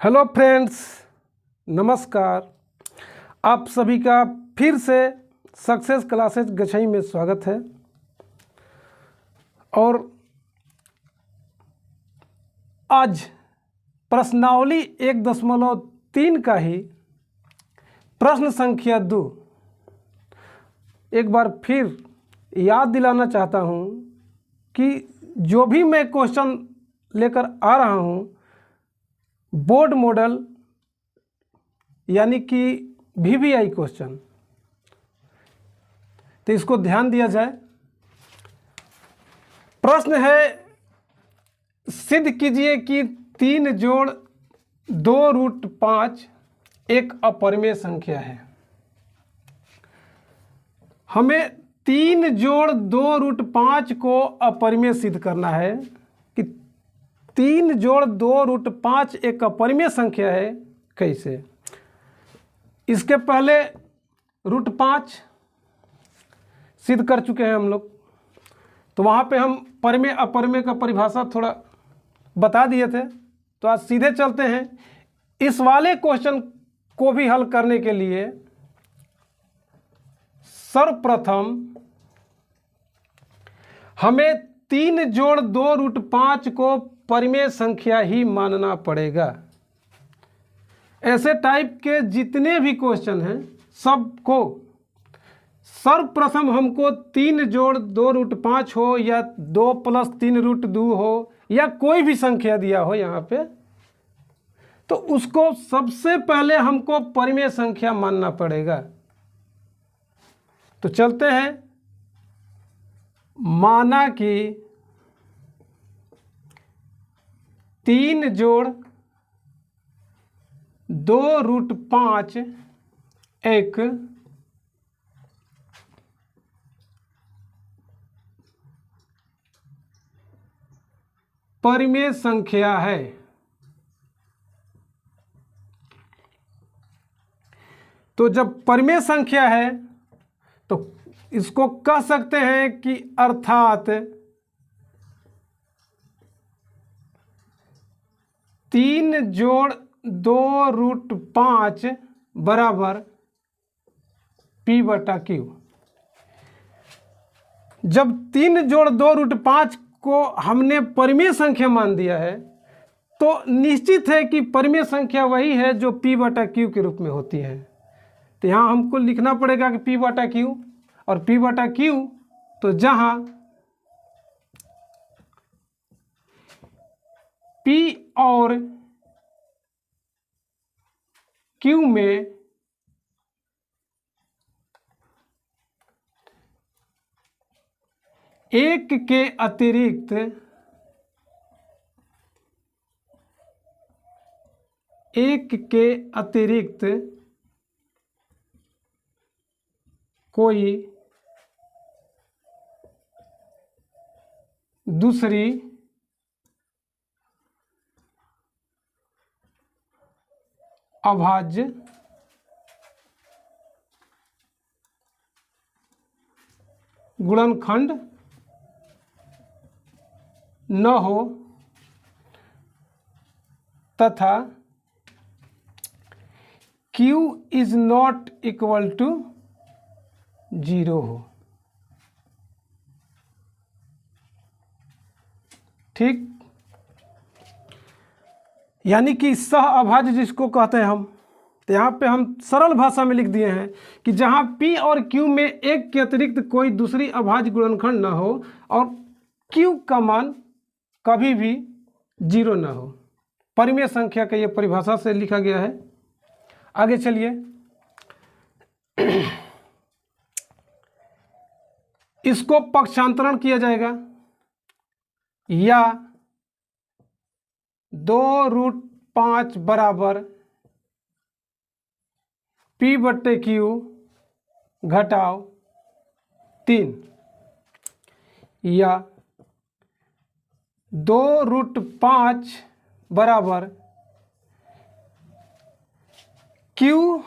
Hello friends, नमस्कार। आप सभी का फिर से सक्सेस क्लासेज गछई में स्वागत है। और आज प्रश्नावली 1.3 का ही प्रश्न संख्या 2 एक बार फिर याद दिलाना चाहता हूँ कि जो भी मैं क्वेश्चन लेकर आ रहा हूँ बोर्ड मॉडल यानी कि VVI क्वेश्चन, तो इसको ध्यान दिया जाए। प्रश्न है, सिद्ध कीजिए कि 3 जोड़ 2√5 एक अपरिमेय संख्या है। हमें 3 जोड़ 2√5 को अपरिमेय सिद्ध करना है कि 3 जोड़ 2√5 एक अपरिमेय संख्या है। कैसे? इसके पहले √5 सिद्ध कर चुके हैं हम लोग, तो वहाँ पे हम परिमेय अपरिमेय का परिभाषा थोड़ा बता दिए थे। तो आज सीधे चलते हैं इस वाले क्वेश्चन को भी हल करने के लिए। सर्वप्रथम हमें 3 जोड़ 2√5 को परिमेय संख्या ही मानना पड़ेगा। ऐसे टाइप के जितने भी क्वेश्चन हैं सबको सर्वप्रथम हमको 3 जोड़ 2√5 हो या 2 + 3√2 हो या कोई भी संख्या दिया हो यहाँ पे, तो उसको सबसे पहले हमको परिमेय संख्या मानना पड़ेगा। तो चलते हैं। माना कि 3 जोड़ 2√5 एक परिमेय संख्या है। तो जब परिमेय संख्या है तो इसको कह सकते हैं कि अर्थात 3 जोड़ 2√5 बराबर P/Q। जब 3 जोड़ 2√5 को हमने परिमेय संख्या मान दिया है तो निश्चित है कि परिमेय संख्या वही है जो P/Q के रूप में होती है। तो यहाँ हमको लिखना पड़ेगा कि P/Q, और P/Q तो जहाँ P और Q में एक के अतिरिक्त कोई दूसरी अभाज्य गुणनखंड न हो तथा Q is not equal to 0 हो। ठीक, यानी कि सह अभाज्य जिसको कहते हैं हम, तो यहाँ पे हम सरल भाषा में लिख दिए हैं कि जहाँ P और Q में एक के अतिरिक्त कोई दूसरी अभाज्य गुणनखंड ना हो और Q का मान कभी भी 0 ना हो। परिमेय संख्या का ये परिभाषा से लिखा गया है। आगे चलिए। इसको पक्षांतरण किया जाएगा या 2√5 बराबर P/Q घटाव 3 या 2√5 बराबर Q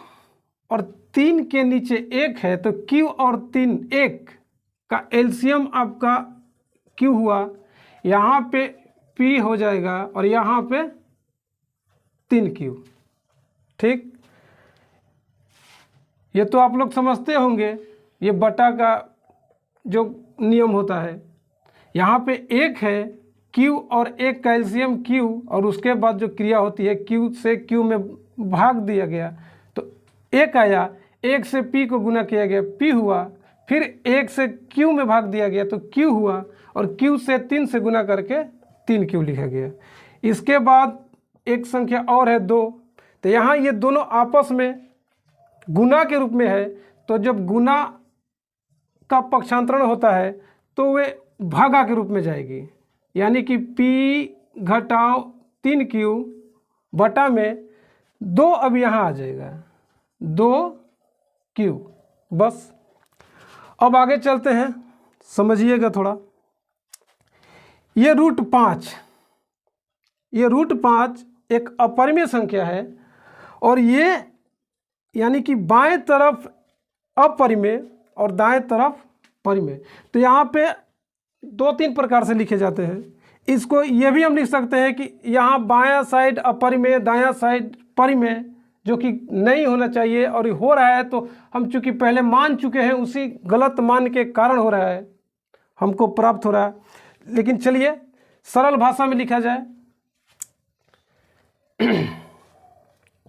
और 3 के नीचे 1 है, तो Q और 3 1 का एलसीएम आपका Q हुआ। यहाँ पे P हो जाएगा और यहाँ पे 3Q। ठीक, ये तो आप लोग समझते होंगे, ये बटा का जो नियम होता है। यहाँ पे एक है Q और एक कैल्शियम Q, और उसके बाद जो क्रिया होती है Q से Q में भाग दिया गया तो एक आया, एक से P को गुना किया गया P हुआ, फिर एक से Q में भाग दिया गया तो Q हुआ, और Q से 3 से गुना करके 3Q लिखा गया। इसके बाद एक संख्या और है 2, तो यहाँ ये दोनों आपस में गुना के रूप में है, तो जब गुना का पक्षांतरण होता है तो वे भागा के रूप में जाएगी, यानी कि P घटाव 3Q बटा में 2 अब यहाँ आ जाएगा 2Q। बस अब आगे चलते हैं, समझिएगा थोड़ा। ये √5, ये √5 एक अपरिमेय संख्या है, और ये यानी कि बाएं तरफ अपरिमेय और दाएं तरफ परिमेय। तो यहाँ पे 2-3 प्रकार से लिखे जाते हैं। इसको ये भी हम लिख सकते हैं कि यहाँ बायां साइड अपरिमेय, दायां साइड परिमेय, जो कि नहीं होना चाहिए और हो रहा है, तो हम चूंकि पहले मान चुके हैं उसी गलत मान के कारण हो रहा है, हमको प्राप्त हो रहा है। लेकिन चलिए सरल भाषा में लिखा जाए।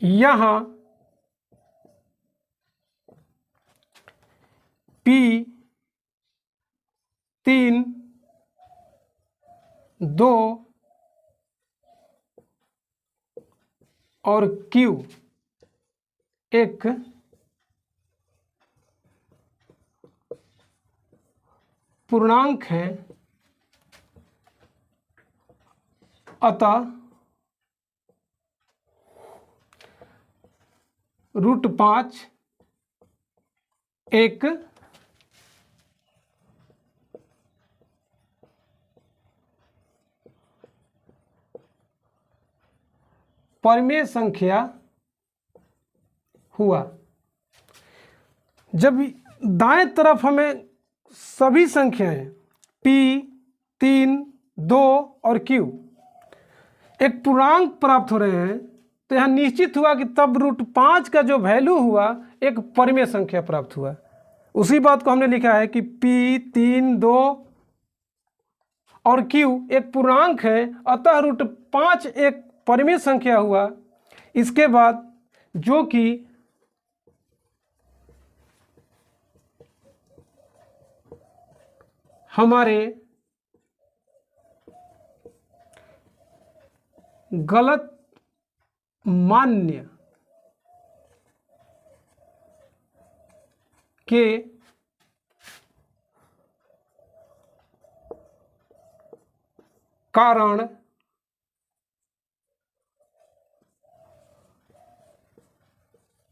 यहाँ P 3 2 और Q एक पूर्णांक है, अतः √5 एक परिमेय संख्या हुआ। जब दाएं तरफ हमें सभी संख्याएं P 3 2 और Q एक पूर्णांक प्राप्त हो रहे हैं, तो यहाँ निश्चित हुआ कि तब √5 का जो वैल्यू हुआ एक परिमेय संख्या प्राप्त हुआ। उसी बात को हमने लिखा है कि P 3 2 और Q एक पूर्णांक है, अतः √5 एक परिमेय संख्या हुआ। इसके बाद जो कि हमारे गलत मान्य के कारण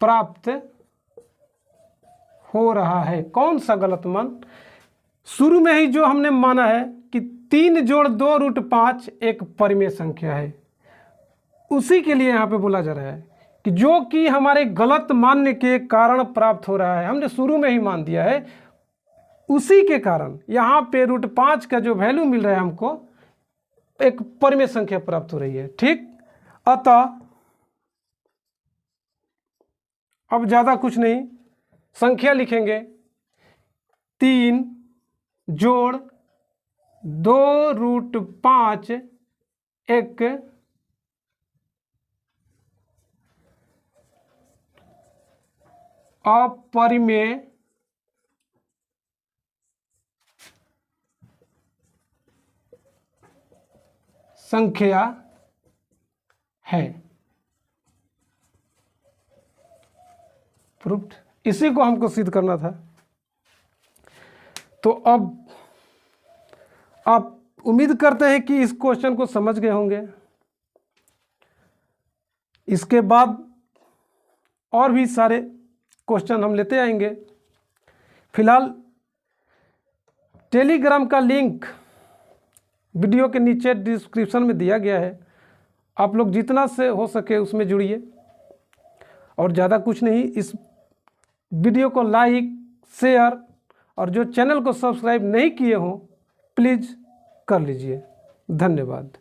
प्राप्त हो रहा है। कौन सा गलत मान? शुरू में ही जो हमने माना है कि 3 जोड़ 2 √5 एक परिमेय संख्या है, उसी के लिए यहाँ पे बोला जा रहा है कि जो कि हमारे गलत मान्य के कारण प्राप्त हो रहा है। हमने शुरू में ही मान दिया है, उसी के कारण यहाँ पे √5 का जो वैल्यू मिल रहा है हमको एक परिमेय संख्या प्राप्त हो रही है। ठीक, अतः अब ज़्यादा कुछ नहीं, संख्या लिखेंगे 3 जोड़ 2 √5 एक अपरिमेय संख्या है। प्रूफ्ड। इसी को हमको सिद्ध करना था। तो अब आप उम्मीद करते हैं कि इस क्वेश्चन को समझ गए होंगे। इसके बाद और भी सारे क्वेश्चन हम लेते आएंगे। फिलहाल टेलीग्राम का लिंक वीडियो के नीचे डिस्क्रिप्शन में दिया गया है, आप लोग जितना से हो सके उसमें जुड़िए। और ज़्यादा कुछ नहीं, इस वीडियो को लाइक शेयर और जो चैनल को सब्सक्राइब नहीं किए हों प्लीज़ कर लीजिए। धन्यवाद।